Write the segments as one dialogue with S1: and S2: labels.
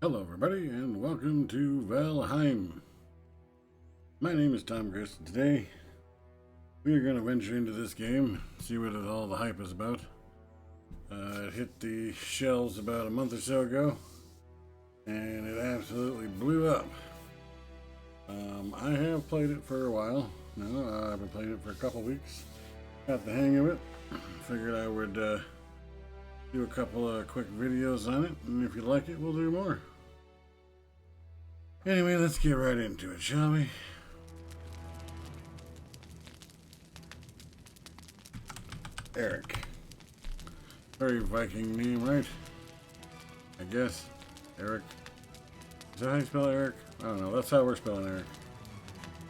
S1: Hello everybody and welcome to Valheim. My name is Tom Chris and today we are going to venture into this game, see what all the hype is about. It hit the shelves about a month or so ago and it absolutely blew up. I have played it for a while now. I've been playing it for a couple weeks. Got the hang of it. Figured I would do a couple of quick videos on it, and if you like it, we'll do more. Anyway, let's get right into it, shall we? Eric. Very Viking name, right? I guess. Eric. Is that how you spell Eric? I don't know. That's how we're spelling Eric.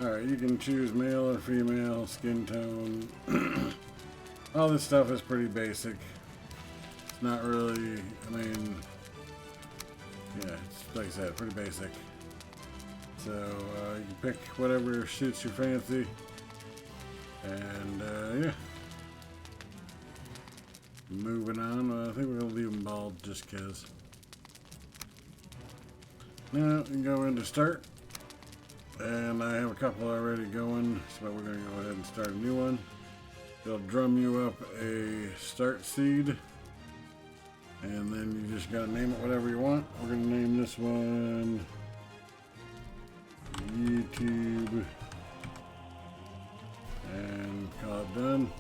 S1: Alright, you can choose male or female, skin tone. All this stuff is pretty basic. It's not really, yeah, it's like I said, pretty basic. So you can pick whatever suits your fancy, and yeah. Moving on, I think we're gonna leave them bald just cause. Now you can go into start, and I have a couple already going, so we're gonna go ahead and start a new one. It'll drum you up a start seed, and then you just gotta name it whatever you want. We're gonna name this one YouTube and call it done.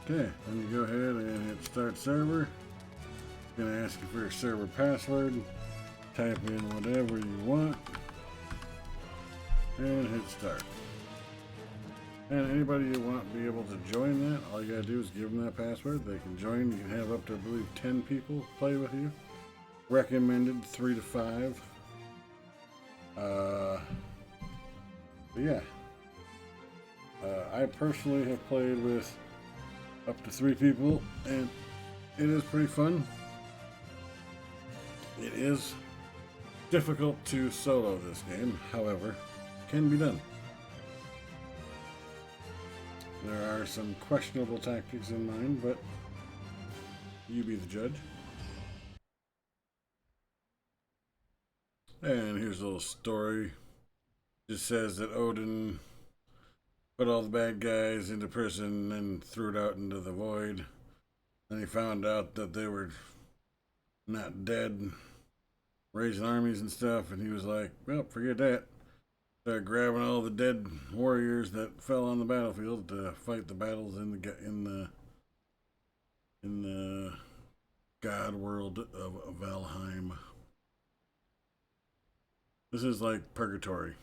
S1: Okay, then you go ahead and hit start server. It's going to ask you for your server password. Type in whatever you want and hit start. And anybody you want to be able to join that, all you got to do is give them that password. They can join. You can have up to, I believe, 10 people play with you. Recommended 3 to 5. But yeah, I personally have played with up to 3 people, and it is pretty fun. It is difficult to solo this game, however, can be done. There are some questionable tactics in mind, but you be the judge. And here's a little story. It just says that Odin put all the bad guys into prison and threw it out into the void. Then he found out that they were not dead, raising armies and stuff, and he was like, well, forget that. Started grabbing all the dead warriors that fell on the battlefield to fight the battles in the god world of Valheim. This is like purgatory.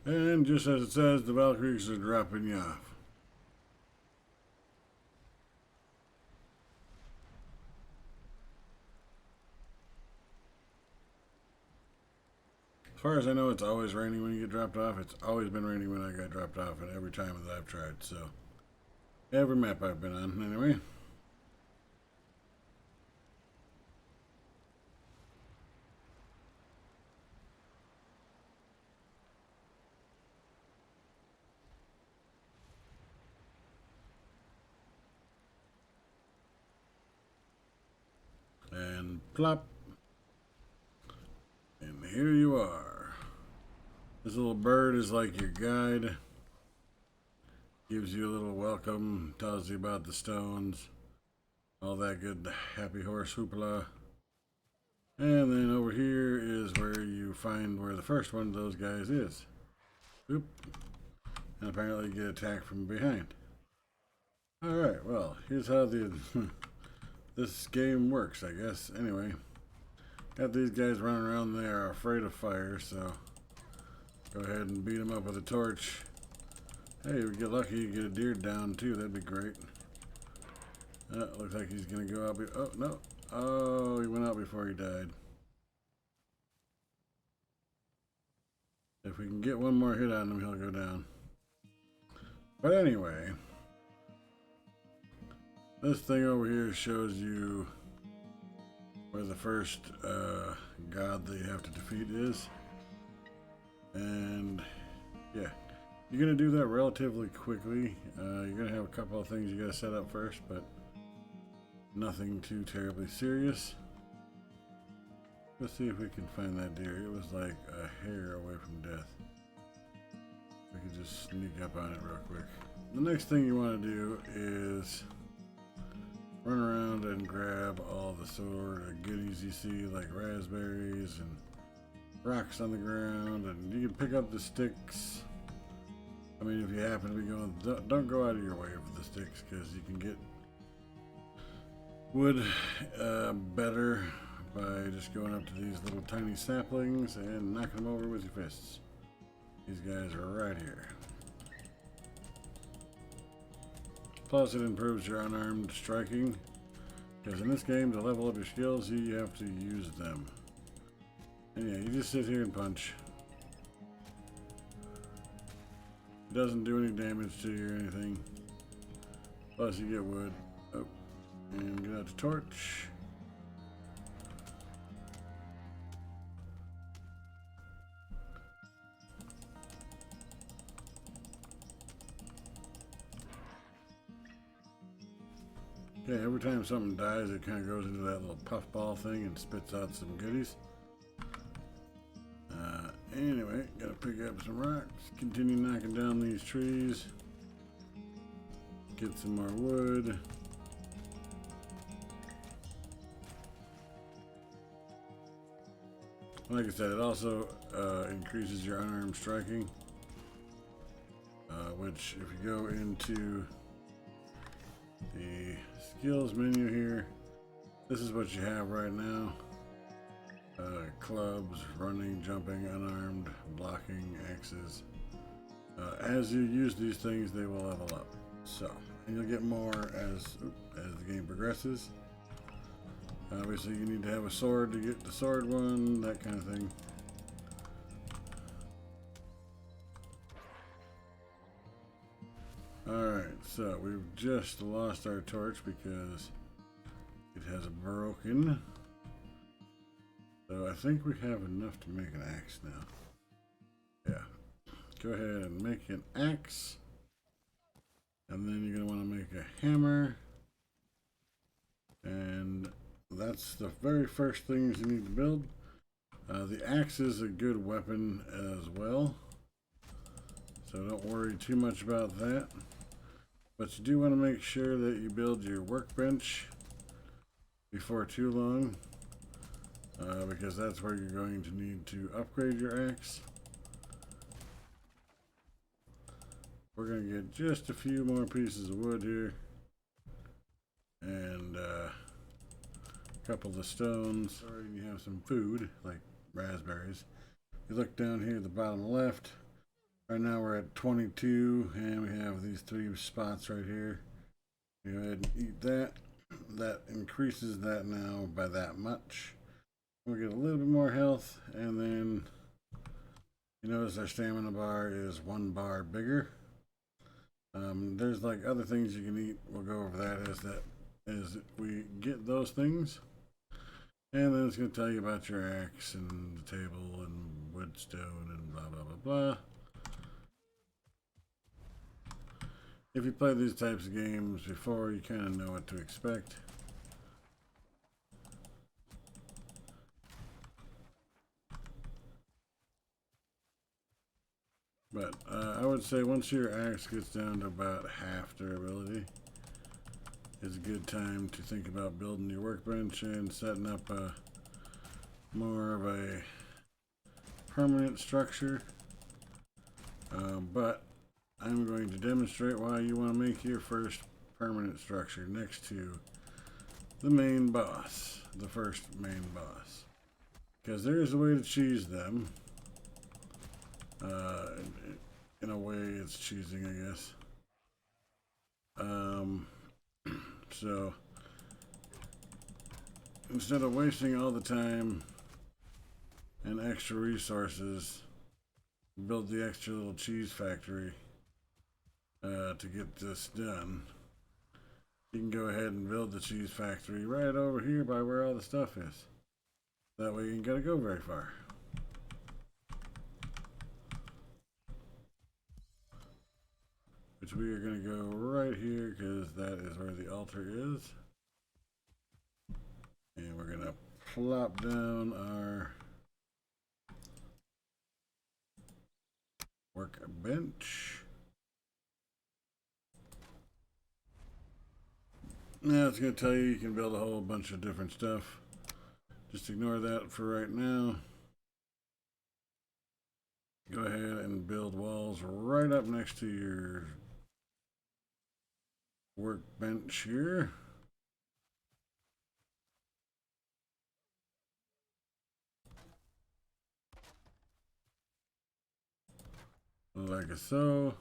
S1: And just as it says, the Valkyries are dropping you off. As far as I know, it's always raining when you get dropped off. It's always been raining when I got dropped off at every time that I've tried, so. Every map I've been on, anyway. And plop. And here you are. This little bird is like your guide. Gives you a little welcome, tells you about the stones, all that good happy horse hoopla. And then over here is where you find where the first one of those guys is. Oop. And apparently you get attacked from behind. Alright, well, here's how this game works, I guess. Anyway, got these guys running around. They are afraid of fire, so go ahead and beat them up with a torch. Hey, if we get lucky, you get a deer down too. That'd be great. Looks like he's gonna go out. Oh no! Oh, he went out before he died. If we can get one more hit on him, he'll go down. But anyway, this thing over here shows you where the first god that you have to defeat is. And yeah, you're going to do that relatively quickly. You're going to have a couple of things you got to set up first, but nothing too terribly serious. Let's see if we can find that deer. It was like a hair away from death. We could just sneak up on it real quick. The next thing you want to do is run around and grab all the sort of goodies you see, like raspberries and rocks on the ground, and you can pick up the sticks. I mean, if you happen to be going, don't go out of your way for the sticks, because you can get wood better by just going up to these little tiny saplings and knocking them over with your fists. These guys are right here. Plus, it improves your unarmed striking, because in this game, to level up your skills, you have to use them. And yeah, you just sit here and punch. It doesn't do any damage to you or anything. Plus, you get wood. Oh, and get out the torch. Okay, every time something dies, it kind of goes into that little puffball thing and spits out some goodies. Anyway, gotta pick up some rocks, continue knocking down these trees, get some more wood. Like I said, it also increases your unarmed striking, which if you go into the skills menu here, this is what you have right now. Clubs, running, jumping, unarmed, blocking, axes. As you use these things, they will level up. So, and you'll get more as the game progresses. Obviously, you need to have a sword to get the sword one, that kind of thing. Alright, so we've just lost our torch because it has broken. So I think we have enough to make an axe now. Yeah. Go ahead and make an axe. And then you're going to want to make a hammer. And that's the very first things you need to build. The axe is a good weapon as well. So don't worry too much about that. But you do want to make sure that you build your workbench before too long. Because that's where you're going to need to upgrade your axe. We're going to get just a few more pieces of wood here. And a couple of stones. Or you have some food, like raspberries. You look down here at the bottom left. Right now we're at 22, and we have these 3 spots right here. You go ahead and eat that. That increases that now by that much. We'll get a little bit more health, and then you notice our stamina bar is 1 bar bigger. There's like other things you can eat. We'll go over that as we get those things. And then it's going to tell you about your axe and the table and woodstone and blah blah blah blah. If you play these types of games before, you kind of know what to expect. But I would say once your axe gets down to about half durability, it's a good time to think about building your workbench and setting up a more of a permanent structure. But I'm going to demonstrate why you want to make your first permanent structure next to the main boss, the first main boss. Because there is a way to cheese them. In a way, it's cheesing, I guess. So instead of wasting all the time and extra resources, build the extra little cheese factory to get this done. You can go ahead and build the cheese factory right over here by where all the stuff is. That way you ain't gotta go very far. Which we are gonna go right here because that is where the altar is. And we're gonna plop down our workbench. Now it's going to tell you can build a whole bunch of different stuff. Just ignore that for right now. Go ahead and build walls right up next to your workbench here. Like so.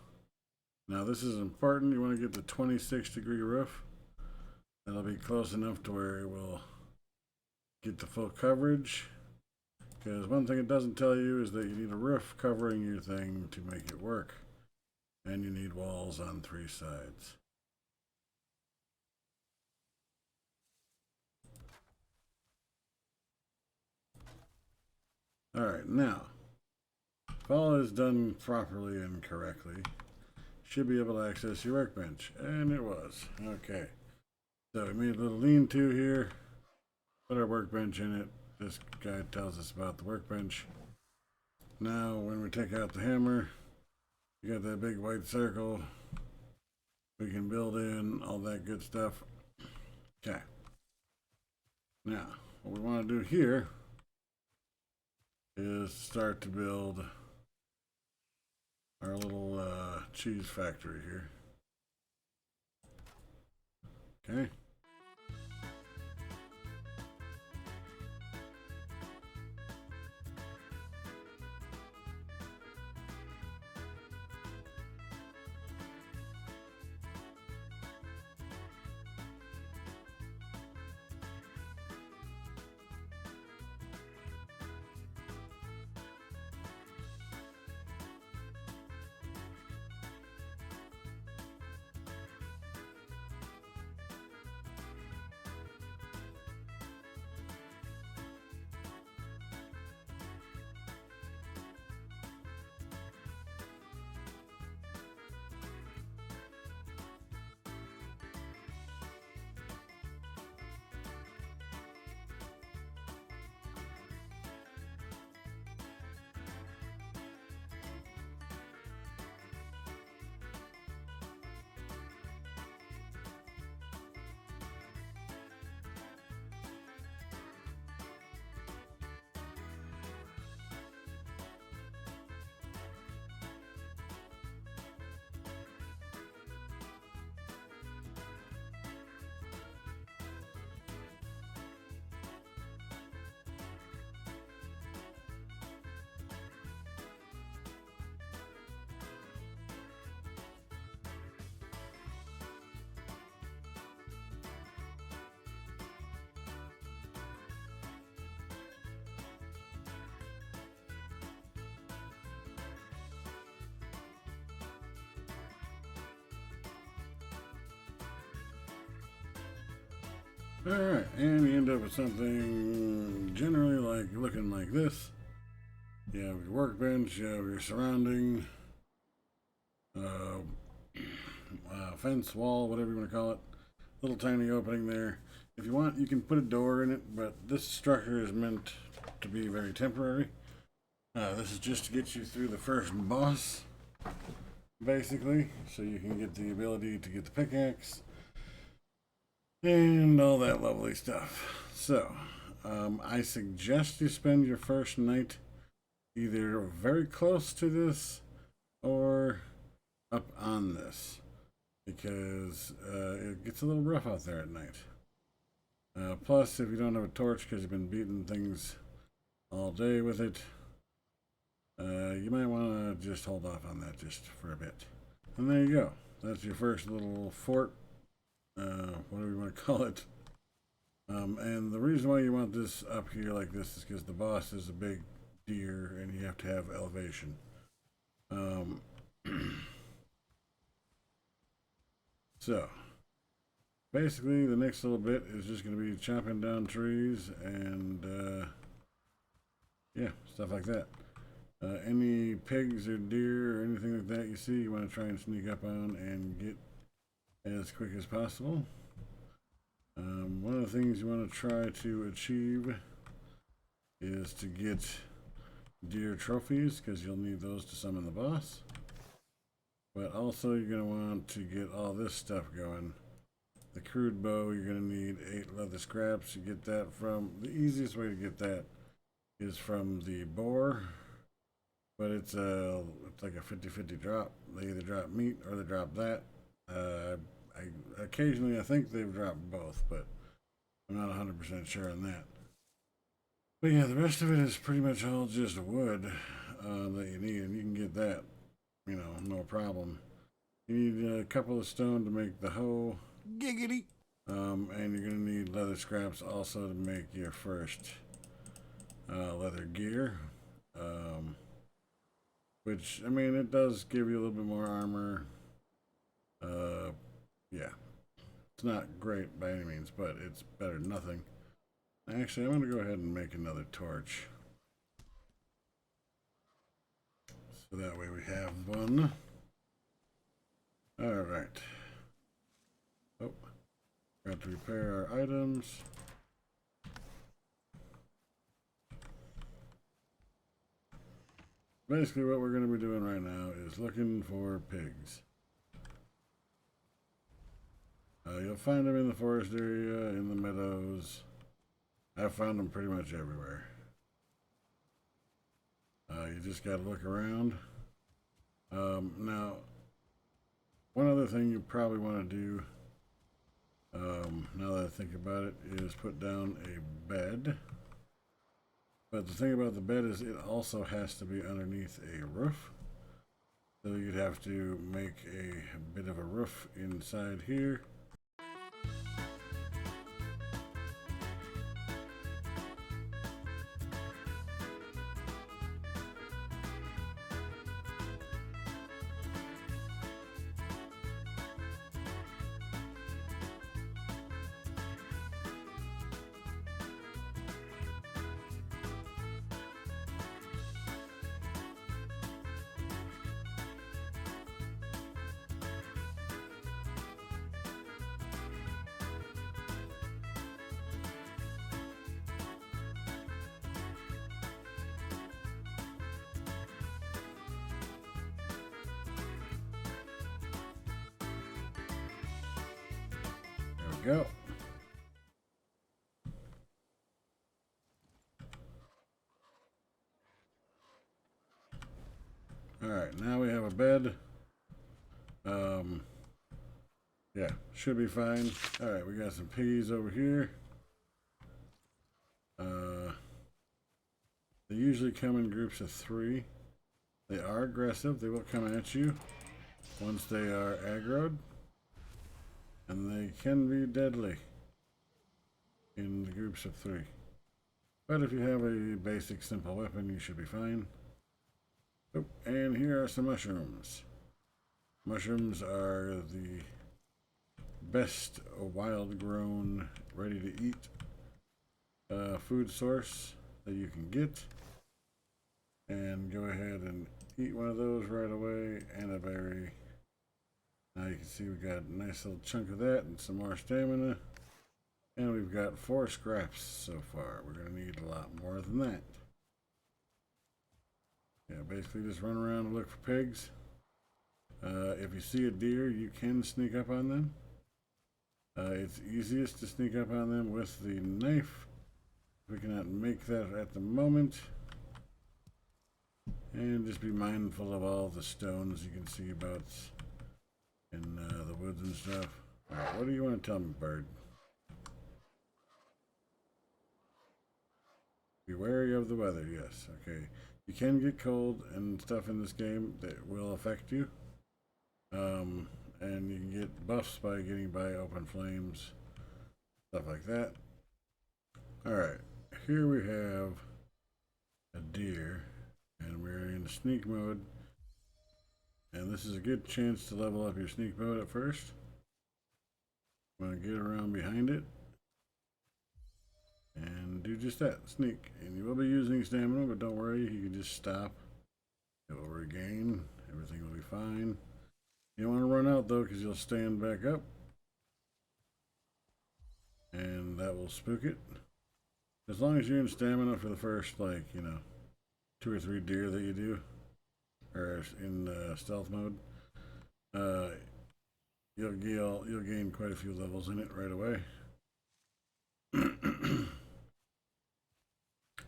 S1: Now this is important. You want to get the 26-degree roof. That'll be close enough to where it will get the full coverage. Because one thing it doesn't tell you is that you need a roof covering your thing to make it work. And you need walls on 3 sides. Alright, now, if all is done properly and correctly, you should be able to access your workbench. And it was. Okay. So we made a little lean-to here. Put our workbench in it. This guy tells us about the workbench. Now, when we take out the hammer, you got that big white circle. We can build in all that good stuff. Okay. Now, what we want to do here is start to build our little cheese factory here. Okay. Alright, and you end up with something generally like looking like this. You have your workbench, you have your surrounding fence, wall, whatever you want to call it. Little tiny opening there. If you want, you can put a door in it, but this structure is meant to be very temporary. This is just to get you through the first boss, basically, so you can get the ability to get the pickaxe and all that lovely stuff. So, I suggest you spend your first night either very close to this or up on this, because it gets a little rough out there at night. Plus, if you don't have a torch because you've been beating things all day with it, you might want to just hold off on that just for a bit. And there you go. That's your first little fort, whatever you want to call it. And the reason why you want this up here like this is because the boss is a big deer and you have to have elevation. So, basically, the next little bit is just going to be chopping down trees and, yeah, stuff like that. Any pigs or deer or anything like that you see, you want to try and sneak up on and get as quick as possible. One of the things you want to try to achieve is to get deer trophies, because you'll need those to summon the boss. But also you're going to want to get all this stuff going. The crude bow, you're going to need 8 leather scraps. You get that from, the easiest way to get that is from the boar, but it's like a 50-50 drop. They either drop meat or they drop that. Occasionally I think they've dropped both, but I'm not 100% sure on that. But yeah, the rest of it is pretty much all just wood that you need, and you can get that, you know, no problem. You need a couple of stone to make the hoe. Giggity! And you're going to need leather scraps also to make your first leather gear. Which, I mean, it does give you a little bit more armor. Yeah. It's not great by any means, but it's better than nothing. Actually, I'm going to go ahead and make another torch. So that way we have one. Alright. Oh. Got to repair our items. Basically what we're going to be doing right now is looking for pigs. You'll find them in the forest area, in the meadows. I've found them pretty much everywhere. You just got to look around. Now, one other thing you probably want to do, now that I think about it, is put down a bed. But the thing about the bed is it also has to be underneath a roof. So you'd have to make a bit of a roof inside here. Go. Alright, now we have a bed. Yeah, should be fine. Alright, we got some piggies over here. They usually come in groups of 3. They are aggressive. They will come at you once they are aggroed. And they can be deadly in the groups of 3. But if you have a basic simple weapon, you should be fine. Oh, and here are some mushrooms. Mushrooms are the best wild grown, ready to eat food source that you can get. And go ahead and eat one of those right away, and a berry. Now you can see we got a nice little chunk of that and some more stamina. And we've got 4 scraps so far. We're going to need a lot more than that. Yeah, basically just run around and look for pigs. If you see a deer, you can sneak up on them. It's easiest to sneak up on them with the knife. We cannot make that at the moment. And just be mindful of all the stones you can see about in the woods and stuff. Alright, what do you want to tell me, bird? Be wary of the weather, yes. Okay. You can get cold and stuff in this game that will affect you. And you can get buffs by getting by open flames, stuff like that. Alright, here we have a deer. And we're in sneak mode. And this is a good chance to level up your sneak mode at first. I'm going to get around behind it and do just that, sneak. And you will be using stamina, but don't worry, you can just stop. It will regain, everything will be fine. You don't want to run out though, because you'll stand back up. And that will spook it. As long as you're in stamina for the first, like, 2 or 3 deer that you do, or in stealth mode, you'll gain quite a few levels in it right away.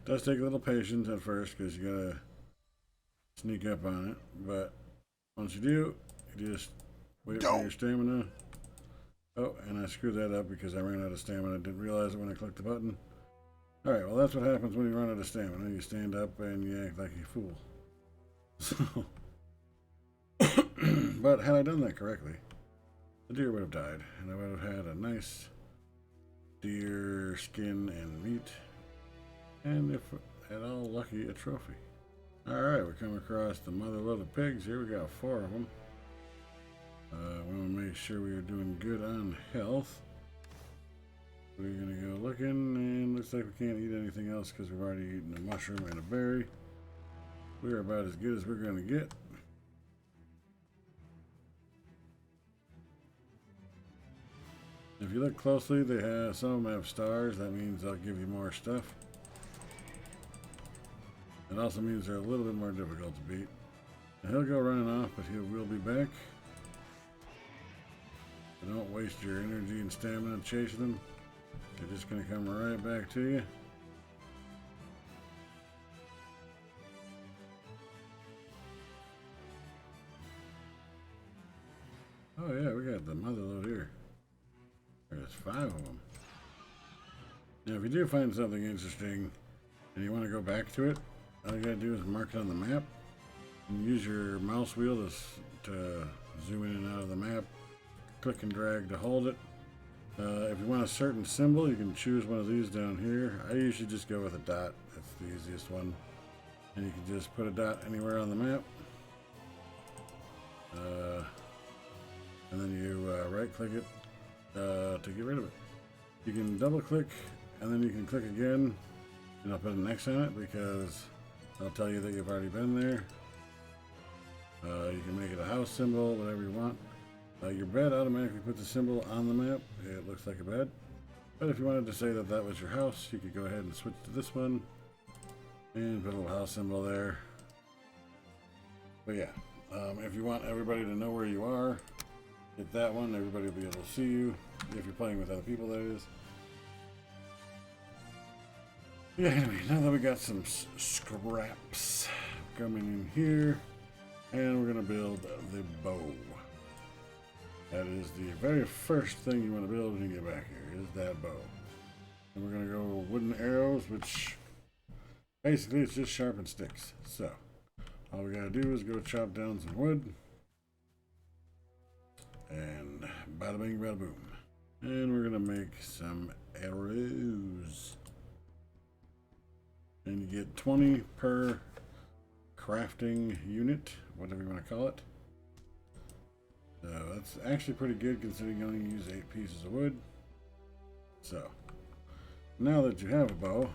S1: Does take a little patience at first because you gotta sneak up on it, but once you do, you just wait for your stamina. Oh, and I screwed that up because I ran out of stamina. I didn't realize it when I clicked the button. Alright, well that's what happens when you run out of stamina. You stand up and you act like a fool. So, but had I done that correctly, the deer would have died, and I would have had a nice deer skin and meat, and if at all lucky, a trophy. Alright, we come across the mother load of pigs here. We got 4 of them. We want to make sure we are doing good on health. We're going to go looking, and looks like we can't eat anything else because we've already eaten a mushroom and a berry. We're about as good as we're going to get. If you look closely, some of them have stars. That means they'll give you more stuff. It also means they're a little bit more difficult to beat. Now, he'll go running off, but he will be back. So don't waste your energy and stamina chasing them. They're just going to come right back to you. Oh yeah, we got the mother load here. There's 5 of them. Now if you do find something interesting and you want to go back to it, all you gotta do is mark it on the map and use your mouse wheel to zoom in and out of the map. Click and drag to hold it. If you want a certain symbol, you can choose one of these down here. I usually just go with a dot. That's the easiest one. And you can just put a dot anywhere on the map. And then you right click it to get rid of it. You can double click and then you can click again and I'll put an X on it because I'll tell you that you've already been there. You can make it a house symbol, whatever you want. Your bed automatically puts a symbol on the map. It looks like a bed. But if you wanted to say that that was your house, you could go ahead and switch to this one and put a little house symbol there. But yeah, if you want everybody to know where you are, hit that one. Everybody will be able to see you if you're playing with other people, that is. Yeah, anyway, now that we got some scraps coming in here, and we're going to build the bow. That is the very first thing you want to build when you get back here, is that bow. And we're going to go wooden arrows, which basically it's just sharpened sticks. So, all we got to do is go chop down some wood. And bada bing, bada boom. And we're going to make some arrows. And you get 20 per crafting unit, whatever you want to call it. So that's actually pretty good considering you only use 8 pieces of wood. So now that you have a bow,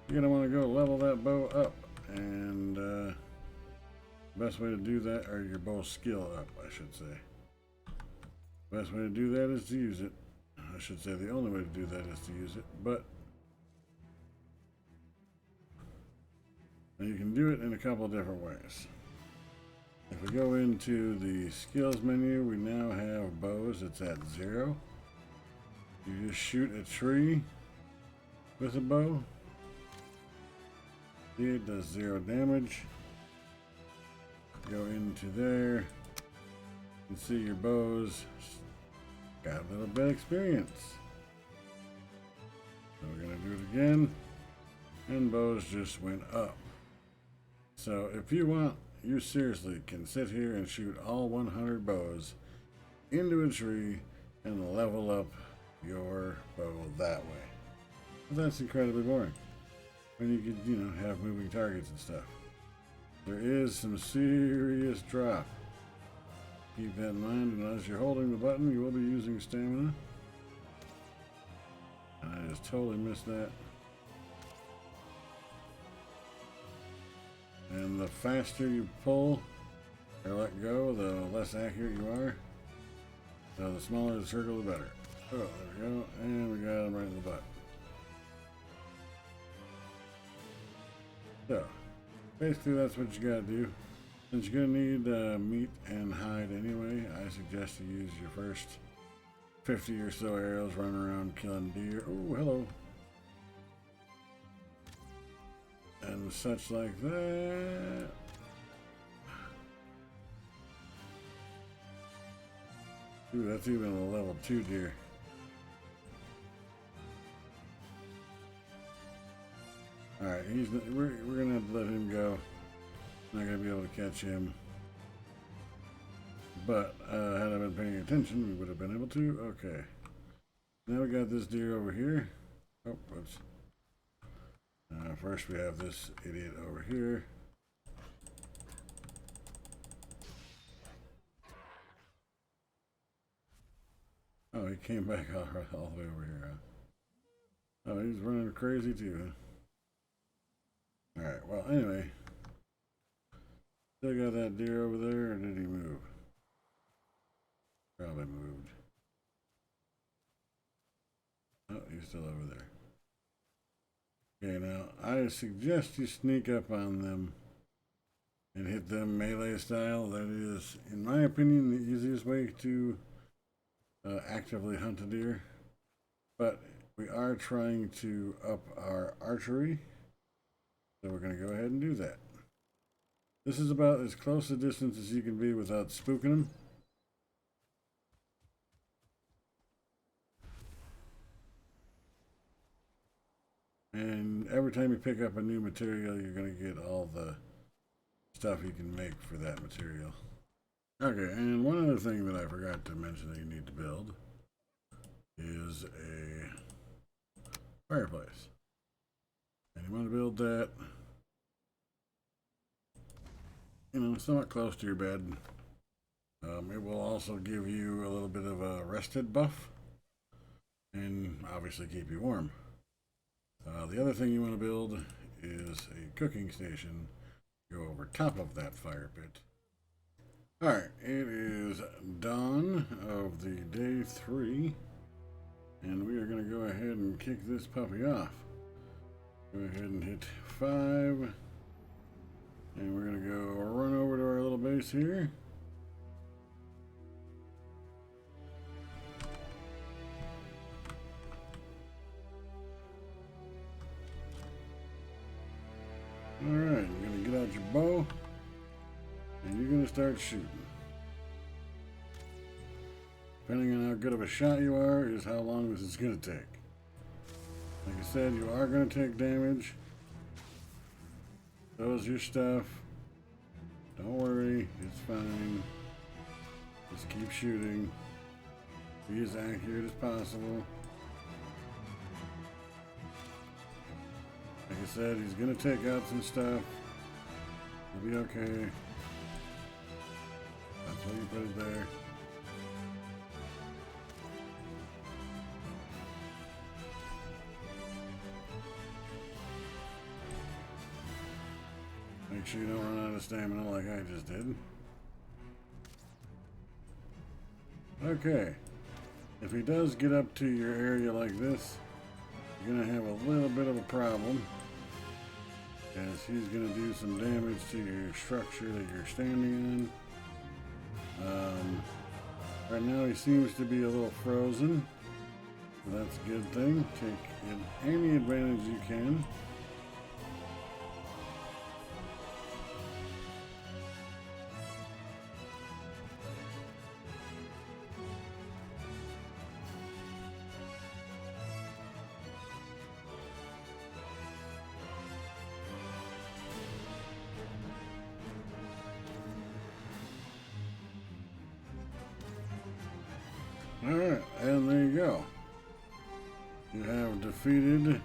S1: you're going to want to go level that bow up. And the best way to do that, or your bow skill up, I should say. The best way to do that is to use it. I should say the only way to do that is to use it, but you can do it in a couple different ways. If we go into the skills menu, we now have bows. It's at 0. You just shoot a tree with a bow. See, it does 0 damage. Go into there. You can see your bows got a little bit of experience. So we're going to do it again. And bows just went up. So if you want, you seriously can sit here and shoot all 100 bows into a tree and level up your bow that way. But that's incredibly boring. When you could, have moving targets and stuff. There is some serious drop. Keep that in mind, and as you're holding the button, you will be using stamina. I just totally missed that. And the faster you pull or let go, the less accurate you are. So the smaller the circle, the better. Oh, there we go. And we got him right in the butt. So, basically that's what you gotta do. Since you're gonna need meat and hide anyway, I suggest you use your first 50 or so arrows running around killing deer. Oh, hello. And such like that. Ooh, that's even a level 2 deer. Alright, we're gonna have to let him go. Not gonna be able to catch him. But had I been paying attention, we would have been able to. Okay. Now we got this deer over here. Oh, whoops. First we have this idiot over here. Oh, he came back all the way over here, huh? Oh, he's running crazy too, huh? Alright, well, anyway. Still got that deer over there, or did he move? Probably moved. Oh, he's still over there. Okay, now, I suggest you sneak up on them and hit them melee style. That is, in my opinion, the easiest way to actively hunt a deer. But we are trying to up our archery, so we're going to go ahead and do that. This is about as close a distance as you can be without spooking them. And every time you pick up a new material, you're going to get all the stuff you can make for that material. Okay, and one other thing that I forgot to mention that you need to build is a fireplace. And you want to build that, you know, somewhat close to your bed. It will also give you a little bit of a rested buff and obviously keep you warm. The other thing you want to build is a cooking station. Go over top of that fire pit. Alright, it is dawn of the day 3, and we are going to go ahead and kick this puppy off. Go ahead and hit 5, and we're going to go run over to our little base here. Alright, you're going to get out your bow, and you're going to start shooting. Depending on how good of a shot you are, is how long this is going to take. Like I said, you are going to take damage. Those your stuff. Don't worry, it's fine. Just keep shooting. Be as accurate as possible. Like I said, he's going to take out some stuff. He'll be okay. That's why you put it there. Make sure you don't run out of stamina like I just did. Okay. If he does get up to your area like this, you're going to have a little bit of a problem. As he's going to do some damage to your structure that you're standing on. Right now he seems to be a little frozen. So that's a good thing. Take any advantage you can. Alright, and there you go. You have defeated the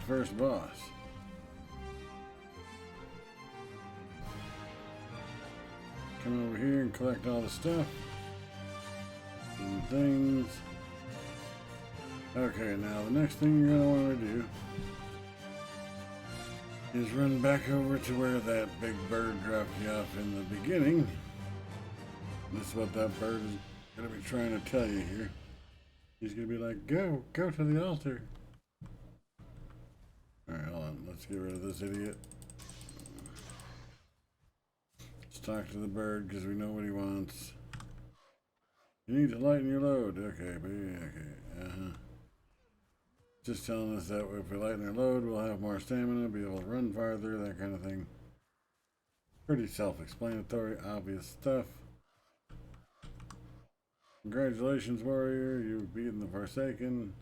S1: first boss. Come over here and collect all the stuff and things. Okay, now the next thing you're going to want to do is run back over to where that big bird dropped you off in the beginning. This is what that bird is going to be trying to tell you here. He's going to be like, go to the altar. Alright, hold on. Let's get rid of this idiot. Let's talk to the bird because we know what he wants. You need to lighten your load. Okay, baby. Okay. Just telling us that if we lighten our load, we'll have more stamina, be able to run farther, that kind of thing. Pretty self-explanatory, obvious stuff. Congratulations, warrior. You've beaten the Forsaken.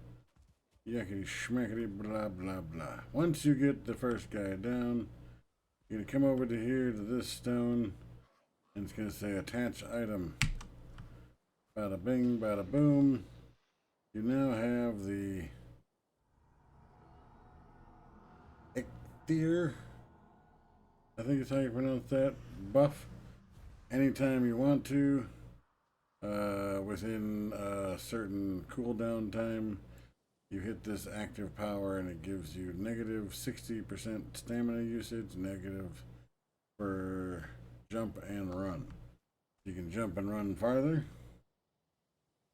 S1: Yakety schmackety blah blah blah. Once you get the first guy down, you're gonna come over to here to this stone, and it's gonna say attach item. Bada bing, bada boom. You now have the Ichthir, I think is how you pronounce that, buff. Anytime you want to, within a certain cooldown time, you hit this active power and it gives you negative 60% stamina usage, negative for jump and run. You can jump and run farther.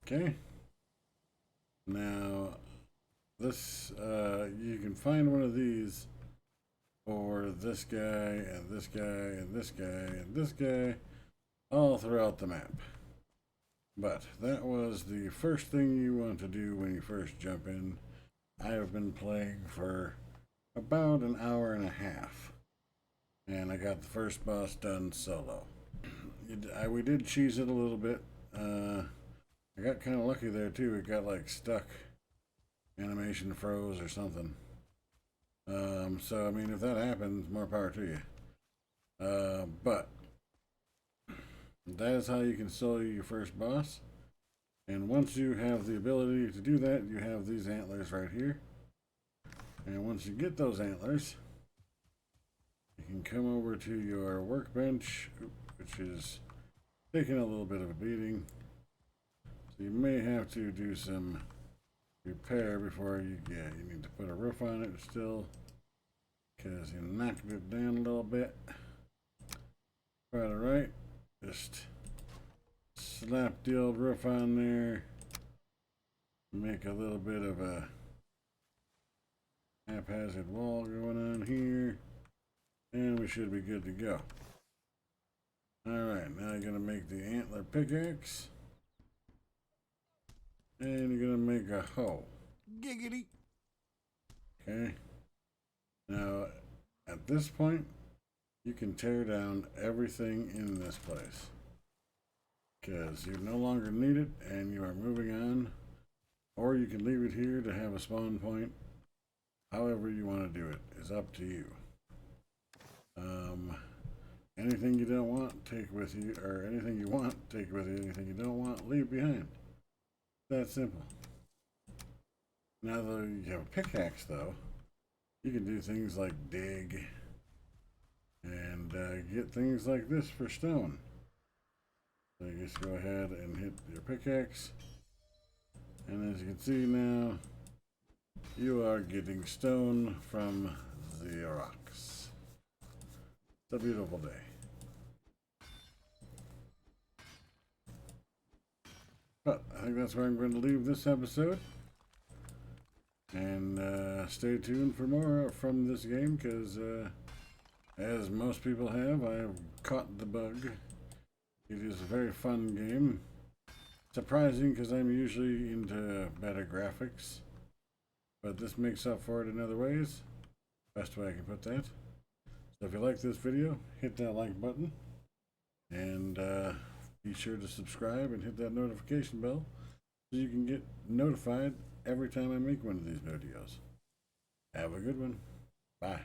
S1: Okay. Now, this, you can find one of these for this guy and this guy and this guy and this guy all throughout the map. But that was the first thing you want to do when you first jump in. I have been playing for about an hour and a half, and I got the first boss done solo. We did cheese it a little bit. I got kind of lucky there too. It got like stuck, animation froze or something. So I mean, if that happens, more power to you. But that is how you can solo your first boss. And once you have the ability to do that, you have these antlers right here. And once you get those antlers, you can come over to your workbench, which is taking a little bit of a beating. So you may have to do some repair before you need to put a roof on it still, because you knocked it down a little bit. Quite alright. Just slap the old roof on there, make a little bit of a haphazard wall going on here, and we should be good to go. Alright, now you're going to make the antler pickaxe, and you're going to make a hoe. Giggity! Okay. Now, at this point, you can tear down everything in this place, because you no longer need it and you are moving on, or you can leave it here to have a spawn point. However you want to do it is up to you. Anything you don't want, take with you, or anything you want, take with you. Anything you don't want, leave behind. That simple. Now that you have a pickaxe though, you can do things like dig and get things like this for stone. So you just go ahead and hit your pickaxe, and as you can see now, you are getting stone from the rocks. It's a beautiful day. But I think that's where I'm going to leave this episode. And stay tuned for more from this game, because as most people have, I have caught the bug. It is a very fun game. Surprising, because I'm usually into better graphics. But this makes up for it in other ways. Best way I can put that. So if you like this video, hit that like button. And be sure to subscribe and hit that notification bell so you can get notified every time I make one of these videos. Have a good one. Bye.